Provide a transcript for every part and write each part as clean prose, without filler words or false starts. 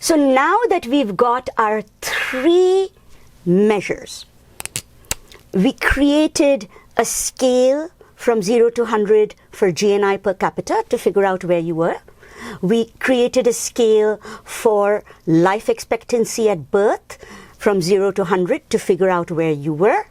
So now that we've got our three measures, we created a scale from 0 to 100 for GNI per capita to figure out where you were. We created a scale for life expectancy at birth from 0 to 100 to figure out where you were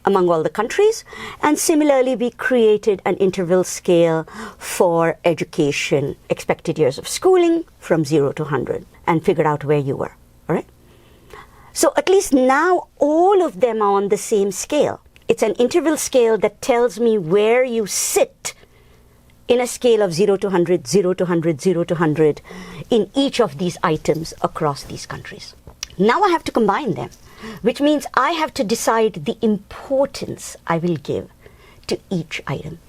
among all the countries. And similarly, we created an interval scale for education, expected years of schooling from 0 to 100, and figured out where you were. All right? So at least now all of them are on the same scale. It's an interval scale that tells me where you sit in a scale of 0 to 100, 0 to 100, 0 to 100 in each of these items across these countries. Now I have to combine them, which means I have to decide the importance I will give to each item.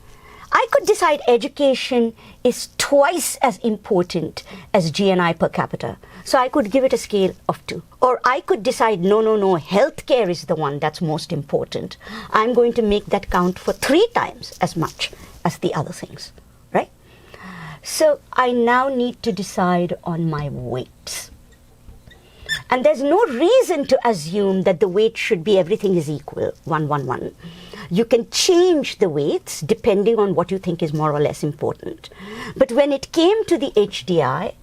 I could decide education is twice as important as GNI per capita, so I could give it a scale of 2. Or I could decide, no, healthcare is the one that's most important. I'm going to make that count for 3 times as much as the other things, right? So I now need to decide on my weights. And there's no reason to assume that the weight should be everything is equal, 1, 1, 1. You can change the weights depending on what you think is more or less important. But when it came to the HDI,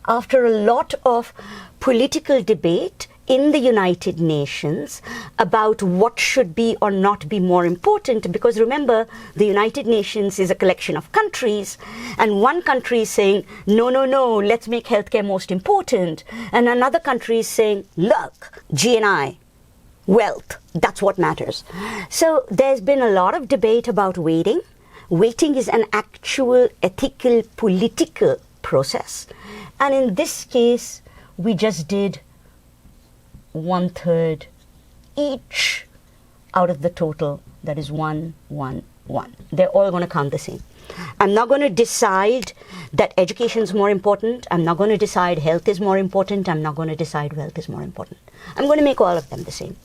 after a lot of political debate in the United Nations about what should be or not be more important, because remember, the United Nations is a collection of countries, and one country is saying, no, let's make healthcare most important, and another country is saying, look, GNI, wealth, that's what matters. So there's been a lot of debate about weighting. Weighting is an actual ethical, political process. And in this case, we just did 1/3 each out of the total, that is 1, 1, 1. They're all going to count the same. I'm not going to decide that education is more important. I'm not going to decide health is more important. I'm not going to decide wealth is more important. I'm going to make all of them the same.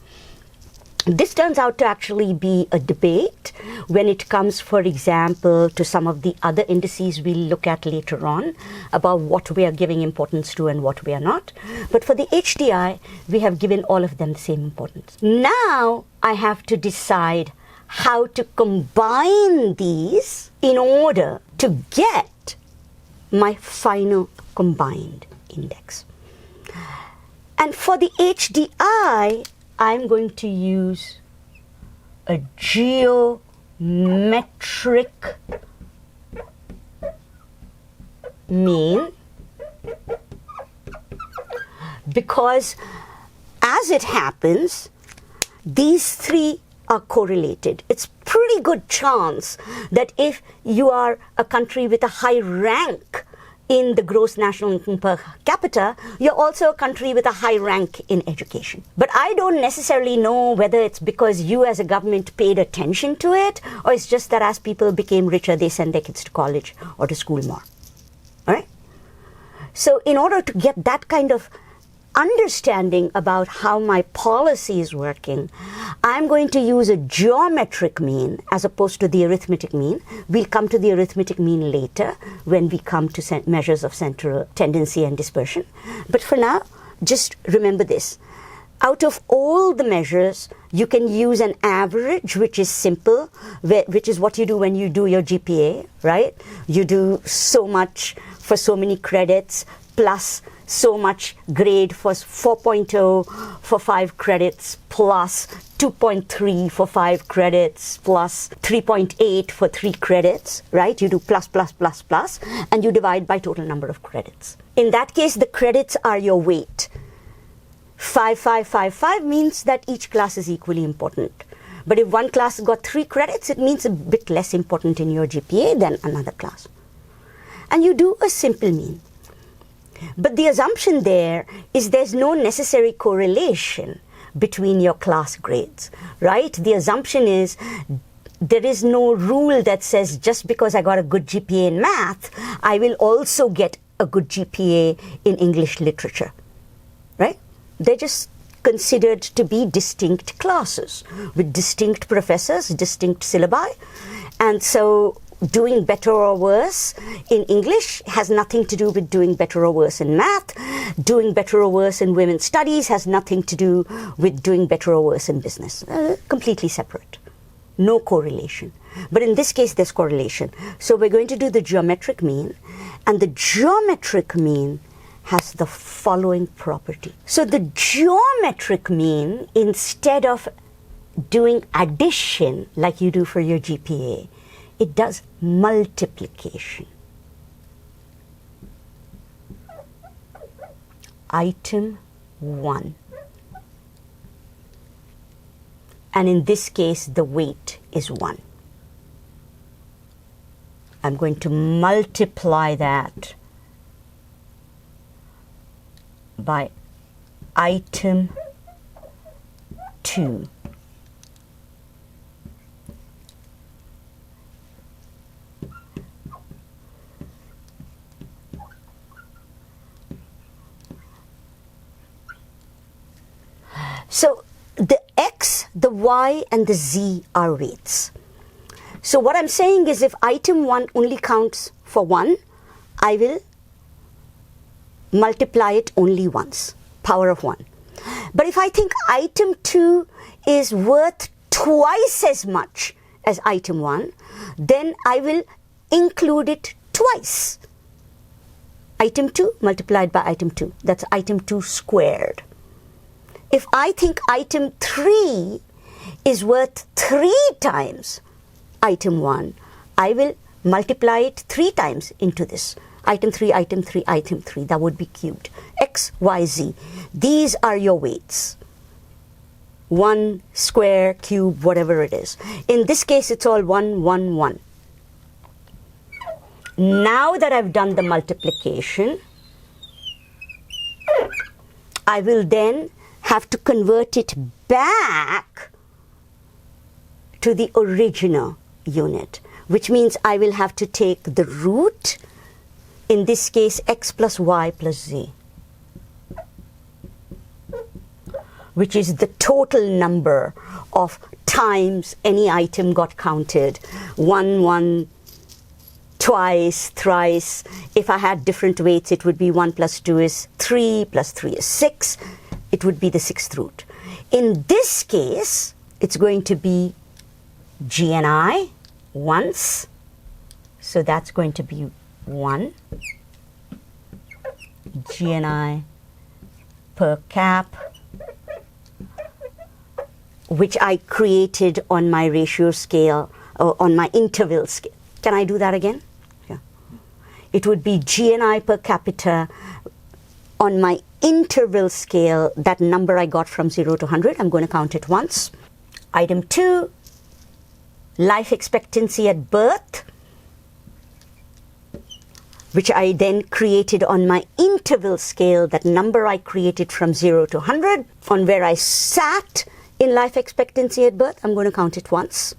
This turns out to actually be a debate when it comes, for example, to some of the other indices we'll look at later on about what we are giving importance to and what we are not. But for the HDI, we have given all of them the same importance. Now I have to decide how to combine these in order to get my final combined index. And for the HDI, I'm going to use a geometric mean, because as it happens, these three are correlated. It's pretty good chance that if you are a country with a high rank in the gross national income per capita, you're also a country with a high rank in education. But I don't necessarily know whether it's because you as a government paid attention to it, or it's just that as people became richer, they send their kids to college or to school more. All right? So in order to get that kind of understanding about how my policy is working, I'm going to use a geometric mean as opposed to the arithmetic mean. We'll come to the arithmetic mean later when we come to measures of central tendency and dispersion. But for now, just remember this. Out of all the measures, you can use an average, which is simple, which is what you do when you do your GPA, right? You do so much for so many credits plus so much grade for 4.0 for 5 credits plus 2.3 for 5 credits plus 3.8 for 3 credits, right? You do plus, plus, plus, plus, and you divide by total number of credits. In that case, the credits are your weight. 5, 5, 5, 5 means that each class is equally important. But if one class got 3 credits, it means a bit less important in your GPA than another class. And you do a simple mean. But the assumption there is there's no necessary correlation between your class grades, right? The assumption is there is no rule that says just because I got a good GPA in math, I will also get a good GPA in English literature, right? They're just considered to be distinct classes with distinct professors, distinct syllabi. And so doing better or worse in English has nothing to do with doing better or worse in math. Doing better or worse in women's studies has nothing to do with doing better or worse in business. Completely separate. No correlation. But in this case, there's correlation. So we're going to do the geometric mean, and the geometric mean has the following property. So the geometric mean, instead of doing addition like you do for your GPA, it does multiplication. Item 1. And in this case, the weight is 1. I'm going to multiply that by item 2. So the X, the Y, and the Z are weights. So what I'm saying is, if item 1 only counts for 1, I will multiply it only once, power of 1. But if I think item 2 is worth twice as much as item 1, then I will include it twice. Item 2 multiplied by item 2, that's item 2 squared. If I think item 3 is worth 3 times item 1, I will multiply it 3 times into this. Item 3, item 3, item 3. That would be cubed. X, Y, Z. These are your weights. 1, square, cube, whatever it is. In this case, it's all 1, 1, 1. Now that I've done the multiplication, I will then have to convert it back to the original unit, which means I will have to take the root, in this case X plus Y plus Z, which is the total number of times any item got counted. 1, 1, twice, thrice. If I had different weights, it would be 1 plus 2 is 3, plus 3 is 6. It would be the 6th root. In this case, it's going to be GNI once. So that's going to be 1. GNI per cap, which I created on my ratio scale, or on my interval scale. Can I do that again? Yeah. It would be GNI per capita on my interval scale, that number I got from 0 to 100. I'm going to count it once. Item 2, life expectancy at birth, which I then created on my interval scale, that number I created from 0 to 100. On where I sat in life expectancy at birth, I'm going to count it once.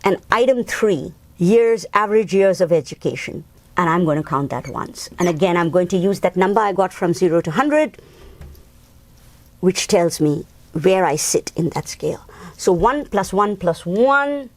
And item 3, years, average years of education. And I'm going to count that once. And again, I'm going to use that number I got from 0 to 100, which tells me where I sit in that scale. So 1 plus 1 plus 1,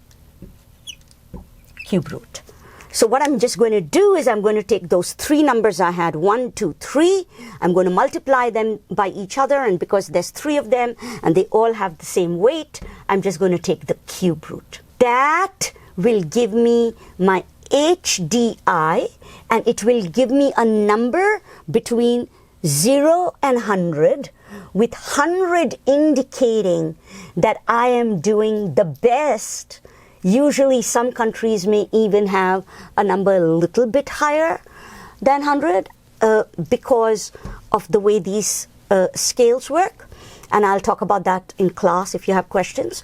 cube root. So what I'm just going to do is I'm going to take those 3 numbers I had, 1, 2, 3. I'm going to multiply them by each other. And because there's 3 of them and they all have the same weight, I'm just going to take the cube root. That will give me my HDI, and it will give me a number between 0 and 100, with 100 indicating that I am doing the best. Usually some countries may even have a number a little bit higher than 100 because of the way these scales work. And I'll talk about that in class if you have questions.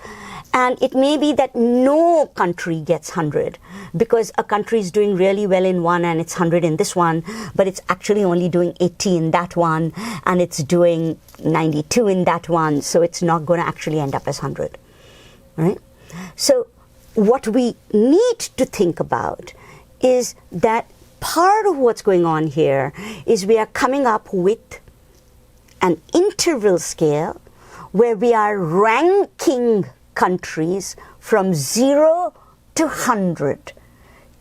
And it may be that no country gets 100 because a country is doing really well in one and it's 100 in this one, but it's actually only doing 80 in that one and it's doing 92 in that one. So it's not going to actually end up as 100, right? So what we need to think about is that part of what's going on here is we are coming up with an interval scale where we are ranking countries from 0 to 100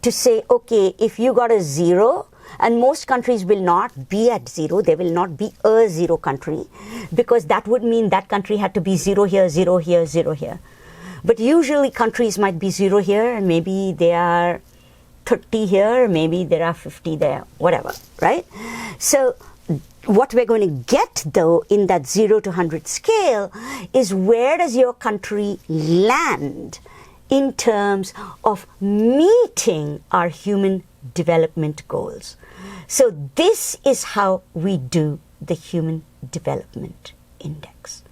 to say, okay, if you got a 0, and most countries will not be at 0, they will not be a 0 country, because that would mean that country had to be 0 here, 0 here, 0 here. But usually countries might be 0 here, and maybe they are 30 here, maybe there are 50 there, whatever, right? So what we're going to get, though, in that 0 to 100 scale is, where does your country land in terms of meeting our human development goals? So this is how we do the Human Development Index.